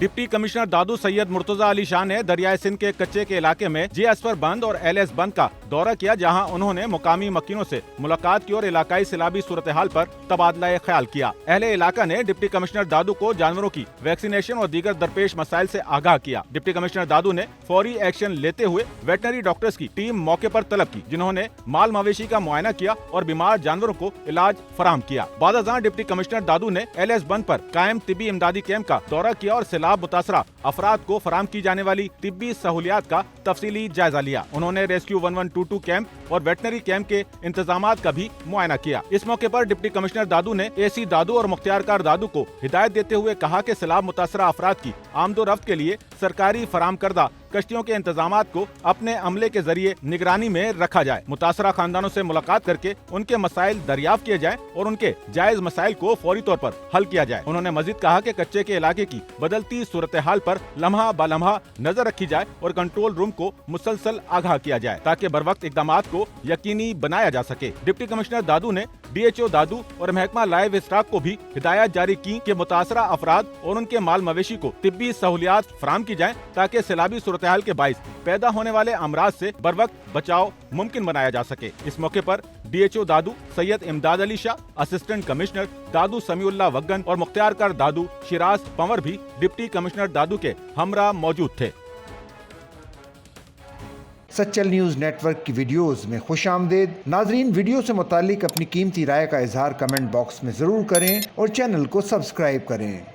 Deputy commissioner दादू सैयद मुर्तजा अली शाह ने दरियाए सिंध के कच्चे के इलाके में JS बंद और LS बंद का दौरा किया, जहां उन्होंने मुकामी मकीनों से मुलाकात की और इलाकाई सैलाबी सूरत हाल पर तबादला ख्याल किया। अहले इलाका ने डिप्टी कमिश्नर दादू को जानवरों की वैक्सीनेशन और दीगर दरपेश मसाइल से आगाह किया। डिप्टी कमिश्नर दादू ने फौरी एक्शन लेते हुए वेटनरी डॉक्टर्स की टीम मौके पर तलब की, जिन्होंने माल मवेशी का मुआयना किया और बीमार जानवरों को इलाज फराहम किया। बादशाह डिप्टी कमिश्नर दादू ने LS बंद पर कायम तिब्बी इमदादी कैंप का दौरा किया और सैलाब मुतासरा अफराद को फराहम की जाने वाली तिब्बी सहूलियात का तफसीली जायजा लिया। उन्होंने रेस्क्यू 1122 कैंप और वेटनरी कैंप के इंतजामात का भी मुआयना किया। इस मौके पर डिप्टी कमिश्नर दादू ने AC दादू और मुख्तियारकार दादू को हिदायत देते हुए कहा कि सैलाब मुतासरा अफराद की आमदोरफ्त के लिए सरकारी फराहम करदा कश्तियों के इंतजामात को अपने अमले के जरिए निगरानी में रखा जाए। मुतासरा खानदानों से मुलाकात करके उनके मसाइल दरियाफ्त किए जाएं और उनके जायज मसाइल को फौरी तौर पर हल किया जाए। उन्होंने मजीद कहा कि कच्चे के इलाके की बदलती सूरत हाल पर लम्हा बलम्हा नजर रखी जाए और कंट्रोल रूम को मुसलसल आगाह किया जाए ताकि बरवक्त इकदामात को यकीनी बनाया जा सके। डिप्टी कमिश्नर दादू ने DHO दादू और महकमा लाइव स्टॉक को भी हिदायत जारी की कि मुतासरा अफराद और उनके माल मवेशी को तिब्बी सहूलियात फराहम की जाएं ताकि सैलाबी सूरत हाल के बाइस पैदा होने वाले अमराज से बरवक्त बचाव मुमकिन बनाया जा सके। इस मौके पर DHO दादू सैयद इमदाद अली शाह, असिस्टेंट कमिश्नर दादू समीउल्लाह वग्गन और मुख्तियारकार दादू शिराज पंवर भी डिप्टी कमिश्नर दादू के हमरा मौजूद थे। सच्चल न्यूज़ नेटवर्क की वीडियोस में खुशामदीद। नाजरीन, वीडियो से मुतालिक अपनी कीमती राय का इजहार कमेंट बॉक्स में ज़रूर करें और चैनल को सब्सक्राइब करें।